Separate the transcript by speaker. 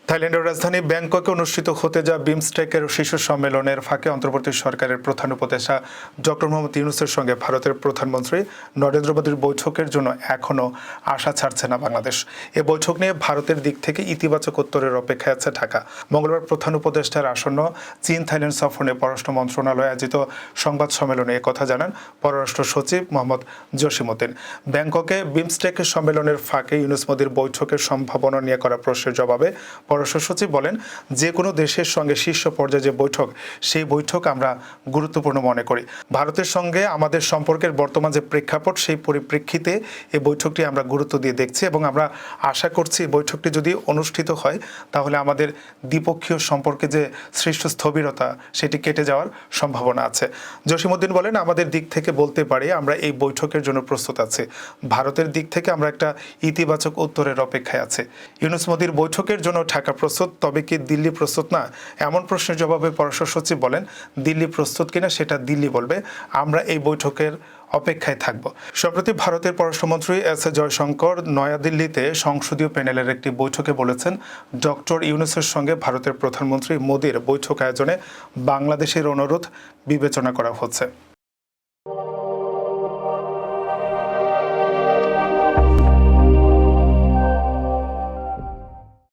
Speaker 1: থাইল্যান্ডের রাজধানী ব্যাংককে অনুষ্ঠিত হতে যাওয়া বিমস্টেকের শীর্ষ সম্মেলনের ফাঁকে অন্তর্বর্তী সরকারের প্রধান উপদেষ্টা ডক্টর মোহাম্মদ ইউনূসের সঙ্গে ভারতের প্রধানমন্ত্রী নরেন্দ্র মোদীর বৈঠকের জন্য এখনও আশা ছাড়ছে না বাংলাদেশ। এ বৈঠক নিয়ে ভারতের দিক থেকে ইতিবাচক উত্তরের অপেক্ষায় আছে ঢাকা। মঙ্গলবার প্রধান উপদেষ্টার আসন্ন চীন থাইল্যান্ড সফর নিয়ে পররাষ্ট্র মন্ত্রণালয়ে আয়োজিত সংবাদ সম্মেলনে একথা জানান পররাষ্ট্র সচিব মোহাম্মদ জসিমউদ্দিন। ব্যাংককে বিমস্টেক সম্মেলনের ফাঁকে ইউনূস মোদীর বৈঠকের সম্ভাবনা নিয়ে করা প্রশ্নের জবাবে পররাষ্ট্র সচিব বলেন, যে কোনো দেশের সঙ্গে শীর্ষ পর্যায়ে যে বৈঠক, সেই বৈঠক আমরা গুরুত্বপূর্ণ মনে করি। ভারতের সঙ্গে আমাদের সম্পর্কের বর্তমান যে প্রেক্ষাপট, সেই পরিপ্রেক্ষিতে এই বৈঠকটি আমরা গুরুত্ব দিয়ে দেখছি এবং আমরা আশা করছি বৈঠকটি যদি অনুষ্ঠিত হয় তাহলে আমাদের দ্বিপক্ষীয় সম্পর্কে যে সৃষ্ট স্থবিরতা সেটি কেটে যাওয়ার সম্ভাবনা আছে। জসিমউদ্দিন বলেন, আমাদের দিক থেকে বলতে পারি আমরা এই বৈঠকের জন্য প্রস্তুত আছি। ভারতের দিক থেকে আমরা একটা ইতিবাচক উত্তরের অপেক্ষায় আছি। ইউনূস মোদীর বৈঠকের জন্য ঢাকা প্রস্তুত, তবে কি দিল্লি প্রস্তুত না? এমন প্রশ্নের জবাবে পররাষ্ট্র সচিব বলেন, দিল্লি প্রস্তুত কিনা সেটা দিল্লি বলবে, আমরা এই বৈঠকের অপেক্ষায় থাকব। সম্প্রতি ভারতের পররাষ্ট্রমন্ত্রী এস জয়শঙ্কর নয়াদিল্লিতে সংসদীয় প্যানেলের একটি বৈঠকে বলেছেন, ডক্টর ইউনূসের সঙ্গে ভারতের প্রধানমন্ত্রী মোদীর বৈঠক আয়োজনে বাংলাদেশের অনুরোধ বিবেচনা করা হচ্ছে।